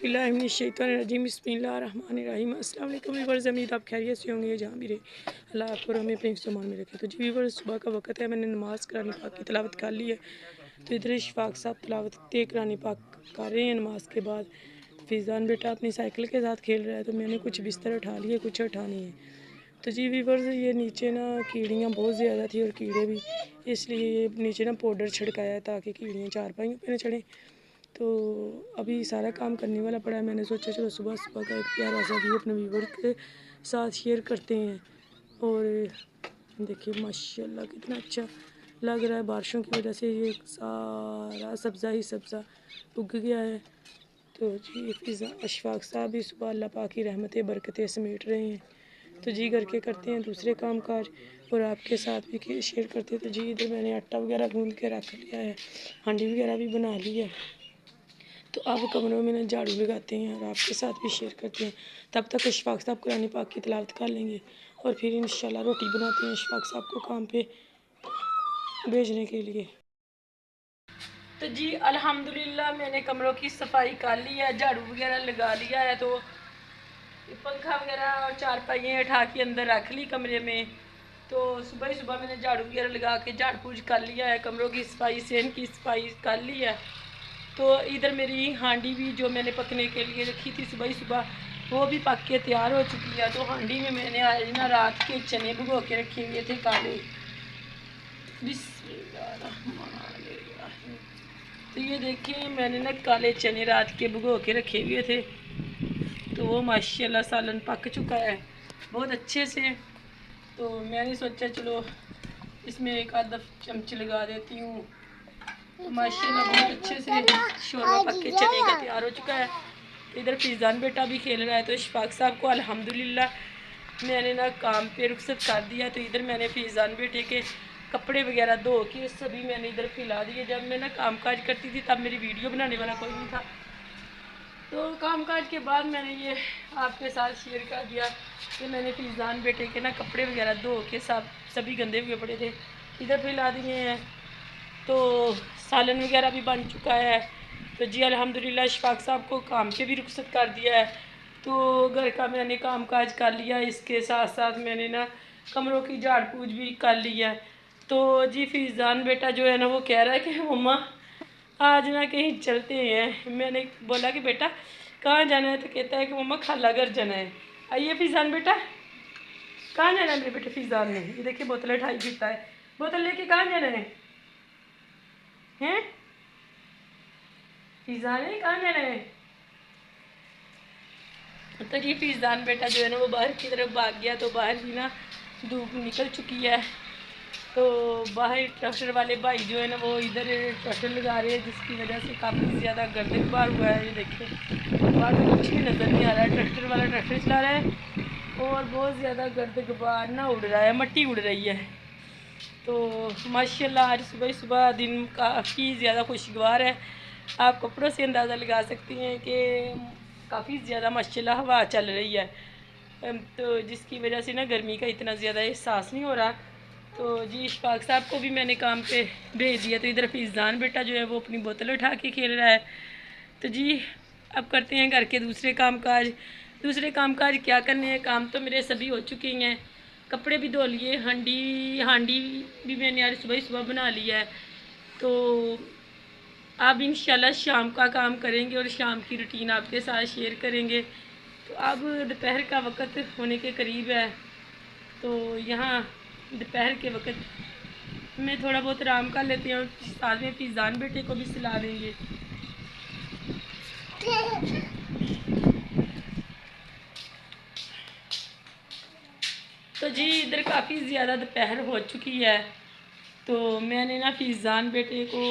बिस्मिल्लाहिर्रहमानिर्रहीम बिस्मिल्लाहिर्रहमानिर्रहीम। अस्सलाम वालेकुम व्यूअर्स, उम्मीद आप खैरियत से होंगे जहाँ भी रहे अल्लाह आपको हमें अपने सामान में रखे। तो जी व्यूअर्स, सुबह का वक्त है, मैंने नमाज़ कुरान पाक की तिलावत कर ली है। तो इधर इशफाक साहब तिलावत कुरान पाक कर रहे हैं। नमाज के बाद फैज़ान बेटा अपनी साइकिल के साथ खेल रहा है, तो मैंने कुछ बिस्तर उठा लिए, कुछ उठानी है। तो जी व्यूअर्स, ये नीचे ना कीड़ियाँ बहुत ज़्यादा थी और कीड़े भी, इसलिए ये नीचे ना पाउडर छिड़काया है ताकि कीड़ियाँ चारपाइयों पे न चढ़ें। तो अभी सारा काम करने वाला पड़ा है। मैंने सोचा चलो सुबह सुबह का एक प्यारा सा व्यू अपने व्यूवर के साथ शेयर करते हैं। और देखिए माशाल्लाह कितना अच्छा लग रहा है। बारिशों की वजह से ये सारा सब्ज़ा ही सब्ज़ा उग गया है। तो जी फिज़ा अशफाक साहब भी सुबह अल्लाह पाक की रहमतें बरकतें समेट रहे हैं। तो जी करके करते हैं दूसरे काम काज और आपके साथ भी शेयर करते हैं। तो जी इधर मैंने आटा वगैरह गूंद के रख लिया है, हांडी वगैरह भी बना ली है। तो अब कमरों में ना झाड़ू लगाते हैं और आपके साथ भी शेयर करते हैं। तब तक इशफाक साहब कुरान पाक की तिलावत कर लेंगे और फिर इंशाल्लाह रोटी बनाते हैं इशफाक साहब को काम पे भेजने के लिए। तो जी अल्हम्दुलिल्लाह मैंने कमरों की सफाई कर ली है, झाड़ू वगैरह लगा लिया है। तो पंखा वगैरह और चारपाइयाँ उठा के अंदर रख ली कमरे में। तो सुबह ही सुबह मैंने झाड़ू वगैरह लगा के झाड़ पूछ कर लिया है, कमरों की सफाई सेन की सफाई कर ली है। तो इधर मेरी हांडी भी जो मैंने पकने के लिए रखी थी सुबह ही सुबह, वो भी पक के तैयार हो चुकी है। तो हांडी में मैंने आज ना रात के चने भिगो के रखे हुए थे काले। बिस्मिल्लाहिर्रहमानिर्रहीम। तो ये देखिए मैंने ना काले चने रात के भिगो के रखे हुए थे। तो वो माशाल्लाह सालन पक चुका है बहुत अच्छे से। तो मैंने सोचा चलो इसमें एक आधा चमच लगा देती हूँ। माशाल्लाह बहुत अच्छे से शोरबा पक के चने का तैयार हो चुका है। इधर फैज़ान बेटा भी खेल रहा है। तो इशफाक साहब को अल्हम्दुलिल्लाह मैंने ना काम पे रुखसत कर दिया। तो इधर मैंने फैज़ान बेटे के कपड़े वगैरह धो के सभी मैंने इधर फैला दिए। जब मैं ना काम काज करती थी तब मेरी वीडियो बनाने वाला कोई नहीं था। तो काम काज के बाद मैंने ये आपके साथ शेयर कर दिया कि मैंने फैज़ान बेटे के ना कपड़े वगैरह धो के सभी गंदे हुए पड़े थे इधर फैला दिए हैं। तो सालन वगैरह भी बन चुका है। तो जी अल्हम्दुलिल्लाह इशफाक साहब को काम पे भी रुखसत कर दिया है। तो घर का मैंने काम काज कर लिया। इसके साथ साथ मैंने ना कमरों की झाड़ पूछ भी कर लिया है। तो जी फैज़ान बेटा जो है ना वो कह रहा है कि मम्मा आज ना कहीं चलते हैं। मैंने बोला कि बेटा कहाँ जाना है? तो कहता है कि मम्मा खाला घर जाना है। आइए फैज़ान बेटा, कहाँ जाना है मेरे बेटे फैज़ान ने? ये देखिए बोतल उठाई पीता है। बोतल लेके कहाँ जाना है? हैं फैज़ान ने कहाँ जाना है? तो जी फैज़ान बेटा जो है ना वो बाहर की तरफ भाग गया। तो बाहर भी ना धूप निकल चुकी है। तो बाहर ट्रैक्टर वाले भाई जो है ना वो इधर ट्रैक्टर लगा रहे हैं, जिसकी वजह से काफ़ी ज़्यादा गर्द गुबार हुआ है। ये देखिए बाहर में कुछ भी नज़र नहीं आ रहा है। ट्रैक्टर वाला ट्रैक्टर चला रहा है और बहुत ज़्यादा गर्द गुबार ना उड़ रहा है, मट्टी उड़ रही है। तो माशाल्लाह आज सुबह सुबह दिन काफ़ी ज़्यादा खुशगवार है। आप कपड़ों से अंदाज़ा लगा सकती हैं कि काफ़ी ज़्यादा माशाल्लाह हवा चल रही है। तो जिसकी वजह से ना गर्मी का इतना ज़्यादा एहसास नहीं हो रहा। तो जी इशफाक साहब को भी मैंने काम पे भेज दिया। तो इधर फैज़ान बेटा जो है वो अपनी बोतल उठा के खेल रहा है। तो जी अब करते हैं घर के दूसरे काम काज। दूसरे काम काज क्या करने हैं, काम तो मेरे सभी हो चुके हैं। कपड़े भी धो लिए, हांडी भी मैंने आज सुबह ही सुबह बना लिया है। तो अब इंशाल्लाह शाम का काम करेंगे और शाम की रूटीन आपके साथ शेयर करेंगे। तो अब दोपहर का वक़्त होने के करीब है। तो यहाँ दोपहर के वक़्त में थोड़ा बहुत आराम कर लेते हैं और साथ में फैज़ान बेटे को भी सिला देंगे। तो जी इधर काफ़ी ज़्यादा दोपहर हो चुकी है। तो मैंने ना फैज़ान बेटे को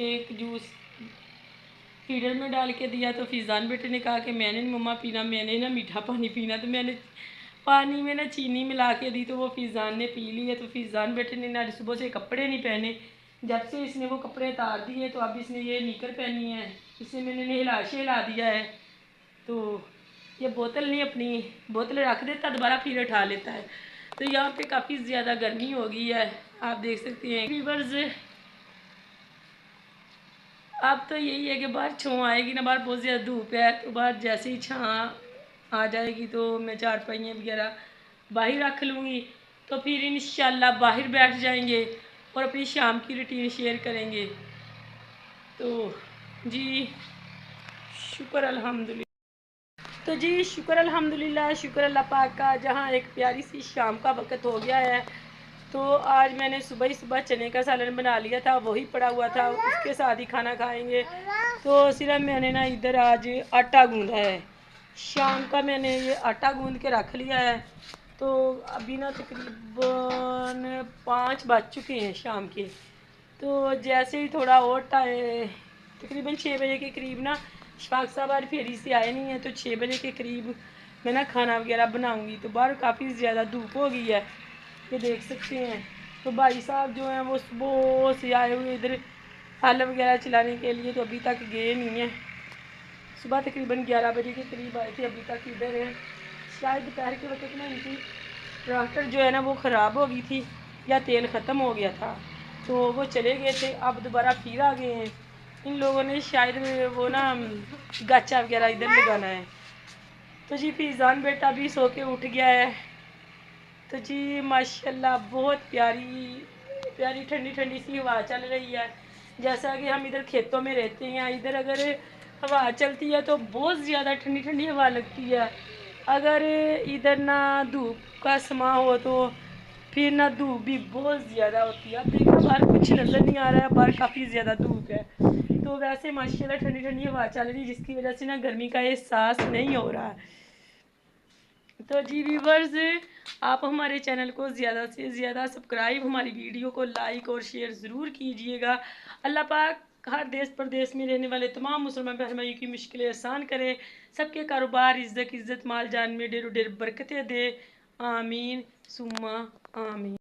एक जूस फीडर में डाल के दिया। तो फैज़ान बेटे ने कहा कि मैंने नहीं मम्मा पीना, मैंने ना मीठा पानी पीना। तो मैंने पानी में ना चीनी मिला के दी तो वो फीज़ान ने पी ली है। तो फीज़ान बेटे ने ना सुबह से कपड़े नहीं पहने, जब से इसने वो कपड़े उतार दिए तो अब इसने ये निकर पहनी है, इसे मैंने नहला शहला दिया है। तो ये बोतल नहीं, अपनी बोतल रख देता दोबारा फिर उठा लेता है। तो यहाँ पे काफ़ी ज़्यादा गर्मी हो गई है, आप देख सकते हैं व्यूअर्स। अब तो यही है कि बाहर छाँव आएगी ना, बाहर बहुत ज़्यादा धूप है, तो बाहर जैसे ही छाँव आ जाएगी तो मैं चारपाइयाँ वगैरह बाहर रख लूँगी। तो फिर इंशाल्लाह बाहर बैठ जाएंगे और अपनी शाम की रूटीन शेयर करेंगे। तो जी शुक्र अल्हम्दुलिल्लाह। तो जी शुक्र अल्हम्दुलिल्लाह, शुक्र अल्लाह पाक का, जहाँ एक प्यारी सी शाम का वक्त हो गया है। तो आज मैंने सुबह ही सुबह चने का सालन बना लिया था, वही पड़ा हुआ था, उसके साथ ही खाना खाएंगे। तो सिर्फ मैंने ना इधर आज आटा गूंदा है, शाम का मैंने ये आटा गूंद के रख लिया है। तो अभी ना तकरीबन 5 बज चुके हैं शाम के। तो जैसे ही थोड़ा और तकरीबन 6 बजे के करीब ना, शफाक साहब आज फेरी से आए नहीं हैं, तो 6 बजे के करीब मैं ना खाना वगैरह बनाऊंगी। तो बाहर काफ़ी ज़्यादा धूप हो गई है, ये देख सकते हैं। तो भाई साहब जो हैं वो सुबह से आए हुए इधर हल वगैरह चलाने के लिए, तो अभी तक गए नहीं हैं। सुबह तकरीबन 11 बजे के करीब आए थे, अभी तक इधर हैं। शायद दोपहर के वक्त में इनकी ट्रैक्टर जो है ना वो ख़राब हो गई थी या तेल ख़त्म हो गया था, तो वो चले गए थे, अब दोबारा फिर आ गए हैं। इन लोगों ने शायद वो ना गाचा वगैरह इधर लगाना है। तो जी फीज़ान बेटा भी सो के उठ गया है। तो जी माशाल्लाह बहुत प्यारी प्यारी ठंडी ठंडी सी हवा चल रही है। जैसा कि हम इधर खेतों में रहते हैं, इधर अगर हवा चलती है तो बहुत ज़्यादा ठंडी ठंडी हवा लगती है। अगर इधर ना धूप का समा हो तो फिर ना धूप भी बहुत ज़्यादा होती है। अब देखो बाहर कुछ नज़र नहीं आ रहा है, बाहर काफ़ी ज़्यादा धूप है। तो वैसे माशाल्लाह ठंडी ठंडी हवा चल रही है, जिसकी वजह से ना गर्मी का एहसास नहीं हो रहा है। तो जी व्यूवर्स, आप हमारे चैनल को ज़्यादा से ज़्यादा सब्सक्राइब, हमारी वीडियो को लाइक और शेयर ज़रूर कीजिएगा। अल्लाह पाक हर देश प्रदेश में रहने वाले तमाम मुसलमान बहन भाइयों की मुश्किलें आसान करे, सबके कारोबार इज़्ज़त माल जान में ढेरों ढेर बरकतें दे। आमीन सुम्मा आमीन।